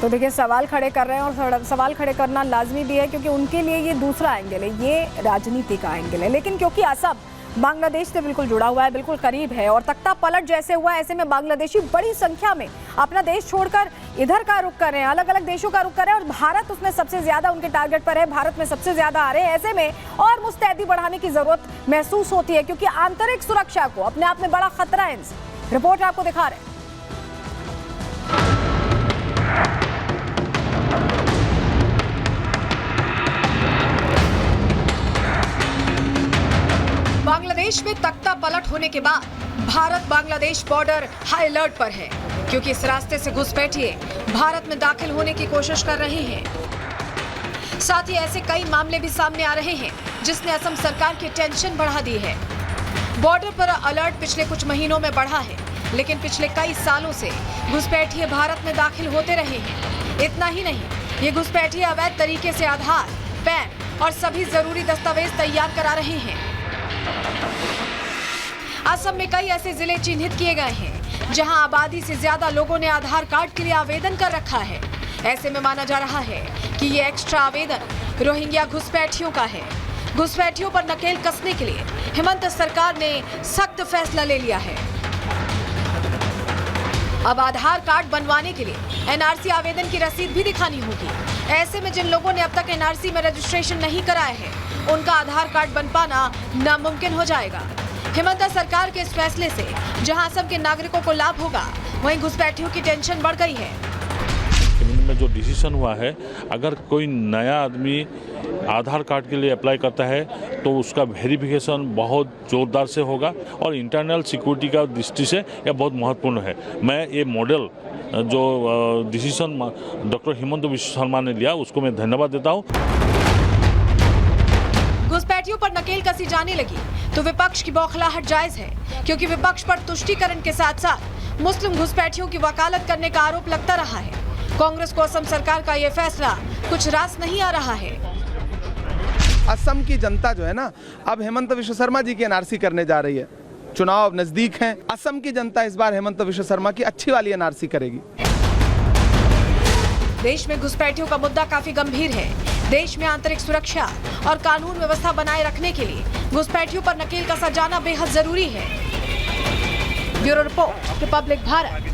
तो देखिए सवाल खड़े कर रहे हैं और सवाल खड़े करना लाजमी भी है क्योंकि उनके लिए ये दूसरा एंगल है, ये राजनीति का एंगल है। लेकिन क्योंकि असम बांग्लादेश से बिल्कुल जुड़ा हुआ है, बिल्कुल करीब है और तख्ता पलट जैसे हुआ, ऐसे में बांग्लादेशी बड़ी संख्या में अपना देश छोड़कर इधर का रुख कर रहे हैं, अलग अलग देशों का रुख कर रहे हैं और भारत उसमें सबसे ज्यादा उनके टारगेट पर है, भारत में सबसे ज्यादा आ रहे हैं। ऐसे में और मुस्तैदी बढ़ाने की जरूरत महसूस होती है क्योंकि आंतरिक सुरक्षा को अपने आप में बड़ा खतरा है इनसे। रिपोर्ट आपको दिखा रहे हैं। बांग्लादेश में तख्ता पलट होने के बाद Bharat Bangladesh border high alert पर है क्योंकि इस रास्ते से घुसपैठिए भारत में दाखिल होने की कोशिश कर रहे हैं। साथ ही ऐसे कई मामले भी सामने आ रहे हैं जिसने असम सरकार की टेंशन बढ़ा दी है। बॉर्डर पर अलर्ट पिछले कुछ महीनों में बढ़ा है, लेकिन पिछले कई सालों से घुसपैठिए भारत में दाखिल होते रहे हैं। इतना ही नहीं, ये घुसपैठिए अवैध तरीके से आधार, पैन और सभी जरूरी दस्तावेज तैयार करा रहे हैं। असम में कई ऐसे जिले चिन्हित किए गए हैं जहां आबादी से ज्यादा लोगों ने आधार कार्ड के लिए आवेदन कर रखा है। ऐसे में माना जा रहा है कि ये एक्स्ट्रा आवेदन रोहिंग्या घुसपैठियों का है। घुसपैठियों पर नकेल कसने के लिए हेमंत सरकार ने सख्त फैसला ले लिया है। अब आधार कार्ड बनवाने के लिए एनआरसी आवेदन की रसीद भी दिखानी होगी। ऐसे में जिन लोगों ने अब तक एनआरसी में रजिस्ट्रेशन नहीं कराया है, उनका आधार कार्ड बन पाना नामुमकिन हो जाएगा। हेमंत सरकार के इस फैसले से जहां असम के नागरिकों को लाभ होगा, वहीं घुसपैठियों की टेंशन बढ़ गई है। में जो डिसीजन हुआ है, अगर कोई नया आदमी आधार कार्ड के लिए अप्लाई करता है तो उसका वेरिफिकेशन बहुत जोरदार से होगा और इंटरनल सिक्योरिटी का दृष्टि से यह बहुत महत्वपूर्ण है। मैं ये मॉडल जो डिसीजन डॉक्टर हिमंत विश्व शर्मा ने लिया, उसको मैं धन्यवाद देता हूँ। घुसपैठियों पर नकेल कसी जाने लगी तो विपक्ष की बौखलाहट जायज है क्योंकि विपक्ष पर तुष्टीकरण के साथ साथ मुस्लिम घुसपैठियों की वकालत करने का आरोप लगता रहा है। कांग्रेस को असम सरकार का यह फैसला कुछ रास नहीं आ रहा है। असम की जनता जो है ना, अब हेमंत विश्व शर्मा जी की एनआरसी करने जा रही है। चुनाव नजदीक हैं, असम की जनता इस बार हेमंत विश्व शर्मा की अच्छी वाली एनआरसी करेगी। देश में घुसपैठियों का मुद्दा काफी गंभीर है। देश में आंतरिक सुरक्षा और कानून व्यवस्था बनाए रखने के लिए घुसपैठियों पर नकेल कसा जाना बेहद जरूरी है। Bureau report, Republic Bharat.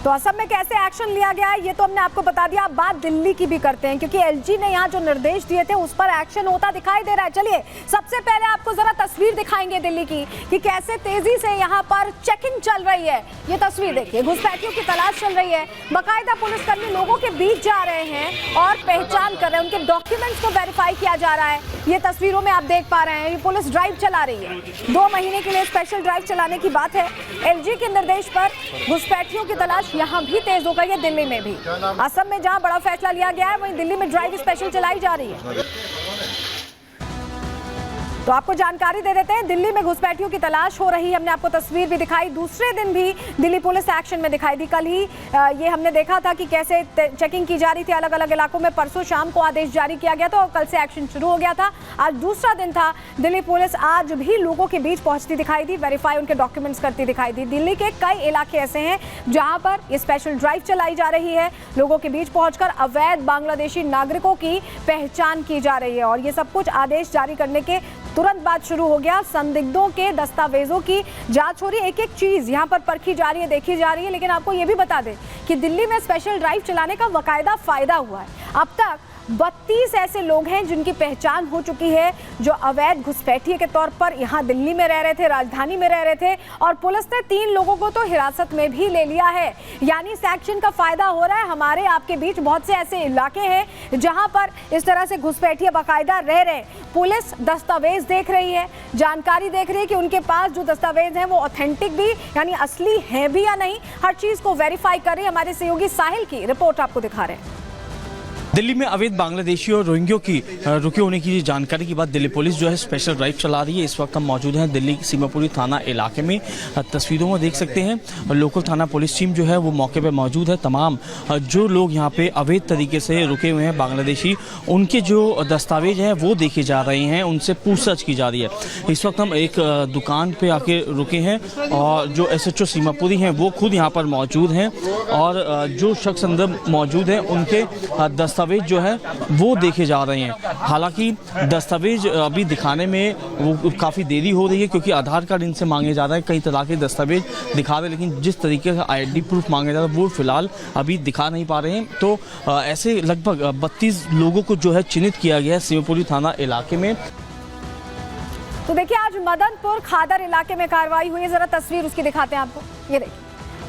तो असम में कैसे एक्शन लिया गया है ये तो हमने आपको बता दिया। अब बात दिल्ली की भी करते हैं क्योंकि एलजी ने यहाँ जो निर्देश दिए थे उस पर एक्शन होता दिखाई दे रहा है। चलिए सबसे पहले आपको जरा तस्वीर दिखाएंगे दिल्ली की कि कैसे तेजी से यहाँ पर चेकिंग चल रही है। ये तस्वीर देखिए, घुसपैठियों की तलाश चल रही है। बाकायदा पुलिसकर्मी लोगों के बीच जा रहे हैं और पहचान कर रहे हैं, उनके डॉक्यूमेंट्स को वेरीफाई किया जा रहा है। ये तस्वीरों में आप देख पा रहे हैं, ये पुलिस ड्राइव चला रही है। 2 महीने के लिए स्पेशल ड्राइव चलाने की बात है। एलजी के निर्देश पर घुसपैठियों की तलाश यहाँ भी तेज हो गई है, दिल्ली में भी। असम में जहां बड़ा फैसला लिया गया है, वहीं दिल्ली में ड्राइव स्पेशल चलाई जा रही है। तो आपको जानकारी दे देते हैं, दिल्ली में घुसपैठियों की तलाश हो रही है। हमने आपको तस्वीर भी दिखाई, दूसरे दिन भी दिल्ली पुलिस एक्शन में दिखाई दी। कल ही ये हमने देखा था कि कैसे चेकिंग की जा रही थी अलग अलग इलाकों में। परसों शाम को आदेश जारी किया गया था और कल से एक्शन शुरू हो गया था। आज दूसरा दिन था। दिल्ली पुलिस आज भी लोगों के बीच पहुंचती दिखाई दी, वेरीफाई उनके डॉक्यूमेंट्स करती दिखाई दी। दिल्ली के कई इलाके ऐसे हैं जहां पर ये स्पेशल ड्राइव चलाई जा रही है। लोगों के बीच पहुंचकर अवैध बांग्लादेशी नागरिकों की पहचान की जा रही है और ये सब कुछ आदेश जारी करने के तुरंत बाद शुरू हो गया। संदिग्धों के दस्तावेजों की जांच हो रही है, एक एक चीज यहां पर परखी जा रही है, देखी जा रही है। लेकिन आपको यह भी बता दें कि दिल्ली में स्पेशल ड्राइव चलाने का बाकायदा फायदा हुआ है। अब तक 32 ऐसे लोग हैं जिनकी पहचान हो चुकी है जो अवैध घुसपैठिए के तौर पर यहां दिल्ली में रह रहे थे, राजधानी में रह रहे थे और पुलिस ने 3 लोगों को तो हिरासत में भी ले लिया है। यानी इस एक्शन का फायदा हो रहा है। हमारे आपके बीच बहुत से ऐसे इलाके हैं जहां पर इस तरह से घुसपैठिए बाकायदा रह रहे हैं। पुलिस दस्तावेज देख रही है, जानकारी देख रही है कि उनके पास जो दस्तावेज हैं वो ऑथेंटिक भी यानी असली हैं भी या नहीं, हर चीज को वेरीफाई कर रही है। हमारे सहयोगी साहिल की रिपोर्ट आपको दिखा रहे हैं। दिल्ली में अवैध बांग्लादेशियों और रोहिंग्यों की रुके होने की जानकारी के बाद दिल्ली पुलिस जो है स्पेशल ड्राइव चला रही है। इस वक्त हम मौजूद हैं दिल्ली सीमापुरी थाना इलाके में। तस्वीरों में देख सकते हैं लोकल थाना पुलिस टीम जो है वो मौके पर मौजूद है। तमाम जो लोग यहाँ पे अवैध तरीके से रुके हुए हैं बांग्लादेशी, उनके जो दस्तावेज हैं वो देखे जा रहे हैं, उनसे पूछताछ की जा रही है। इस वक्त हम एक दुकान पे आके रुके हैं और जो SHO सीमापुरी हैं वो खुद यहाँ पर मौजूद हैं और जो शख्स अंदर मौजूद हैं उनके दस्तावेज जो है वो देखे जा रहे हैं। हालांकि दस्तावेज अभी दिखाने में वो काफ़ी देरी हो रही है क्योंकि आधार कार्ड इनसे मांगे जा रहे हैं, कई तरह के दस्तावेज दिखा रहे हैं, लेकिन जिस तरीके से ID प्रूफ मांगे जा रहे हैं वो फिलहाल अभी दिखा नहीं पा रहे हैं। तो ऐसे लगभग 32 लोगों को जो है चिन्हित किया गया है सीमापुरी थाना इलाके में। तो देखिए आज मदनपुर खादर इलाके में कार्रवाई हुई है, जरा तस्वीर उसकी दिखाते हैं आपको। ये देखिए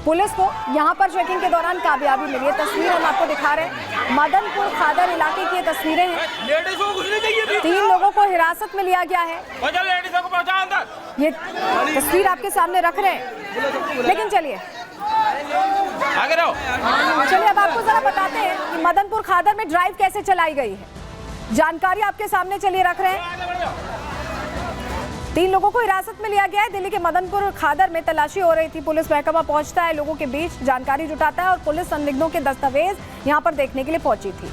पुलिस को यहाँ पर चेकिंग के दौरान कामयाबी मिली है। तस्वीर हम आपको दिखा रहे हैं, मदनपुर खादर इलाके की ये तस्वीरें हैं। 3 लोगों को हिरासत में लिया गया है। ये तस्वीर आपके सामने रख रहे हैं, लेकिन चलिए अब आपको जरा बताते हैं कि मदनपुर खादर में ड्राइव कैसे चलाई गई है। जानकारी आपके सामने चलिए रख रहे हैं। 3 लोगों को हिरासत में लिया गया है। दिल्ली के मदनपुर खादर में तलाशी हो रही थी। पुलिस महकमा पहुंचता है, लोगों के बीच जानकारी जुटाता है और पुलिस संदिग्धों के दस्तावेज यहां पर देखने के लिए पहुंची थी।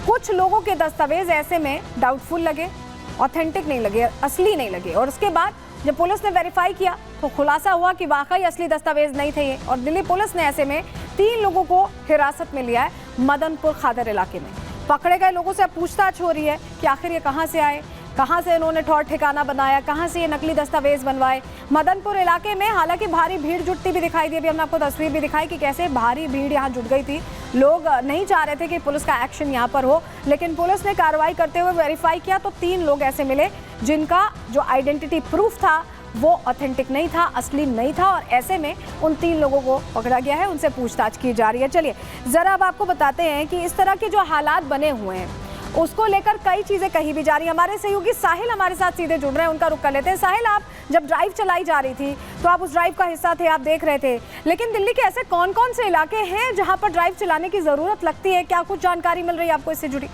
कुछ लोगों के दस्तावेज ऐसे में डाउटफुल लगे, ऑथेंटिक नहीं लगे, असली नहीं लगे और उसके बाद जब पुलिस ने वेरीफाई किया तो खुलासा हुआ कि वाकई असली दस्तावेज नहीं थे ये। और दिल्ली पुलिस ने ऐसे में 3 लोगों को हिरासत में लिया है मदनपुर खादर इलाके में। पकड़े गए लोगों से अब पूछताछ हो रही है कि आखिर ये कहां से आए, कहां से इन्होंने ठौर ठिकाना बनाया, कहां से ये नकली दस्तावेज बनवाए। मदनपुर इलाके में हालांकि भारी भीड़ जुटती भी दिखाई दी। अभी हमने आपको तस्वीर भी दिखाई कि कैसे भारी भीड़ यहां जुट गई थी। लोग नहीं चाह रहे थे कि पुलिस का एक्शन यहां पर हो, लेकिन पुलिस ने कार्रवाई करते हुए वेरीफाई किया तो 3 लोग ऐसे मिले जिनका जो आइडेंटिटी प्रूफ था वो ऑथेंटिक नहीं था, असली नहीं था और ऐसे में उन 3 लोगों को पकड़ा गया है, उनसे पूछताछ की जा रही है। चलिए जरा अब आपको बताते हैं कि इस तरह के जो हालात बने हुए हैं उसको लेकर कई चीजें कही भी जा रही है। हमारे सहयोगी साहिल हमारे साथ सीधे जुड़ रहे हैं, उनका रुख कर लेते हैं। साहिल, आप जब ड्राइव चलाई जा रही थी तो आप उस ड्राइव का हिस्सा थे, आप देख रहे थे, लेकिन दिल्ली के ऐसे कौन कौन से इलाके हैं जहां पर ड्राइव चलाने की जरूरत लगती है? क्या कुछ जानकारी मिल रही है आपको इससे जुड़ी?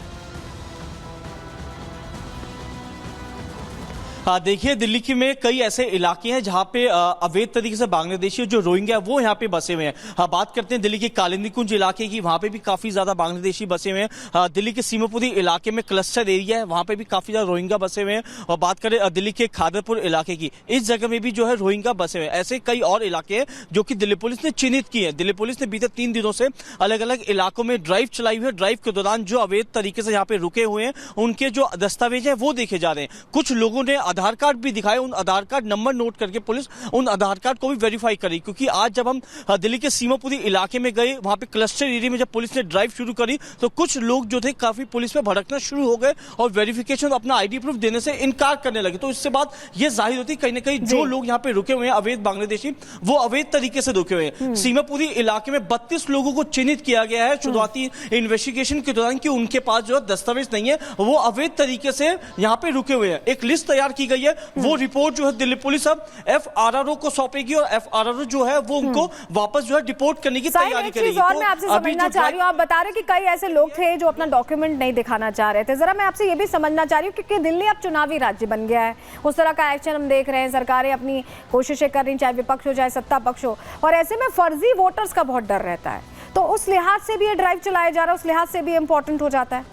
देखिए दिल्ली की में कई ऐसे इलाके हैं जहां पे अवैध तरीके से बांग्लादेशी जो रोहिंग्या वो यहाँ पे बसे हुए हैं। बात करते हैं दिल्ली के कालिंदी कुंज इलाके की, वहां पे भी काफी ज्यादा बांग्लादेशी बसे हुए हैं। दिल्ली के सीमापुरी इलाके में क्लस्टर एरिया है, वहां पे भी काफी ज्यादा रोहिंग्या बसे हुए हैं। और बात करें दिल्ली के खादरपुर इलाके की, इस जगह में भी जो है रोहिंग्या बसे हुए हैं। ऐसे कई और इलाके हैं जो कि दिल्ली पुलिस ने चिन्हित किए हैं। दिल्ली पुलिस ने बीते 3 दिनों से अलग अलग इलाकों में ड्राइव चलाई हुई है। ड्राइव के दौरान जो अवैध तरीके से यहाँ पे रुके हुए हैं उनके जो दस्तावेज है वो देखे जा रहे हैं। कुछ लोगों ने आधार कार्ड भी दिखाए, उन आधार कार्ड नंबर नोट करके पुलिस उन आधार कार्ड को भी वेरीफाई करी। क्योंकि आज जब हम दिल्ली के सीमापुरी इलाके में गए, वहां पे क्लस्टर एरिया में जब पुलिस ने ड्राइव शुरू करी तो कुछ लोग जो थे काफी पुलिस पे भड़कना शुरू हो गए और वेरिफिकेशन अपना ID प्रूफ देने से इनकार करने लगे। तो इससे बात यह जाहिर होती कहीं ना कहीं जो लोग यहाँ पे रुके हुए हैं अवैध बांग्लादेशी, वो अवैध तरीके से रुके हुए हैं। सीमापुरी इलाके में 32 लोगों को चिन्हित किया गया है शुरुआती इन्वेस्टिगेशन के दौरान कि उनके पास जो दस्तावेज नहीं है, वो अवैध तरीके से यहाँ पे रुके हुए हैं। एक लिस्ट तैयार की गई है, वो रिपोर्ट जो है दिल्ली पुलिस अब FRRO को सौंपेगी और FRRO जो है वो उनको वापस जो है डिपोर्ट करने की तैयारी करेगी। और मैं आपसे समझना चाह रही हूँ, आप बता रहे कि कई ऐसे लोग थे जो अपना डॉक्यूमेंट नहीं दिखाना चाह रहे थे। जरा मैं आपसे ये भी समझना चाह रही हूँ क्योंकि दिल्ली अब चुनावी राज्य बन गया है, उस तरह का एक्शन हम देख रहे हैं, सरकारें अपनी कोशिशें कर रही हैं, चाहे विपक्ष हो चाहे सत्ता पक्ष हो, और ऐसे में फर्जी वोटर्स का बहुत डर रहता है। तो उस लिहाज से भी ये ड्राइव चलाया जा रहा है, उस लिहाज से भी इंपॉर्टेंट हो जाता है।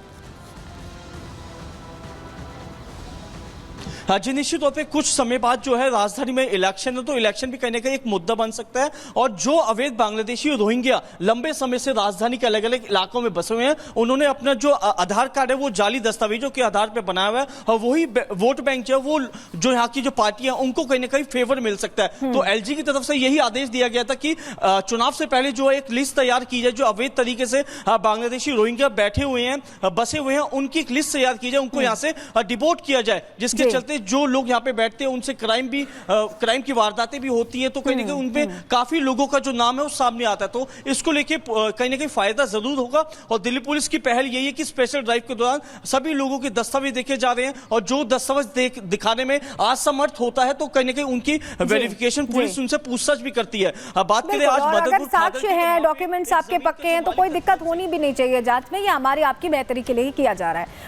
जी निश्चित तौर पे कुछ समय बाद जो है राजधानी में इलेक्शन है, तो इलेक्शन भी कहीं ना कहीं एक मुद्दा बन सकता है। और जो अवैध बांग्लादेशी और रोहिंग्या लंबे समय से राजधानी के अलग अलग इलाकों में बसे हुए हैं, उन्होंने अपना जो आधार कार्ड है वो जाली दस्तावेजों के आधार पर बनाया हुआ है और वही वोट बैंक जो है वो जो यहाँ की जो पार्टियां उनको कहीं ना कहीं फेवर मिल सकता है। तो LG की तरफ से यही आदेश दिया गया था कि चुनाव से पहले जो एक लिस्ट तैयार की जाए, जो अवैध तरीके से बांग्लादेशी रोहिंग्या बैठे हुए हैं, बसे हुए हैं, उनकी एक लिस्ट तैयार की जाए, उनको यहाँ से डिपोर्ट किया जाए, जिसके चलते जो लोग यहाँ पे बैठते हैं उनसे क्राइम की वारदातें भी होती है, तो कहीं ना कहीं उनपे काफी लोगों का जो नाम है वो सामने आता है। तो इसको लेके कहीं ना कहीं फायदा जरूर होगा और दिल्ली पुलिस की पहल यही है कि स्पेशल ड्राइव के दौरान सभी लोगों के दस्तावेज देखे जा रहे हैं और जो दस्तावेज दिखाने में असमर्थ होता है तो कहीं ना कहीं उनकी वेरिफिकेशन पुलिस उनसे पूछताछ भी करती है। अब बात करें आज और अगर मदनपुर साक्ष्य हैं, डॉक्यूमेंट्स आपके पक्के हैं तो कोई दिक्कत होनी भी नहीं चाहिए जांच में, ये हमारी आपकी बेहतरी के लिए ही किया जा रहा है।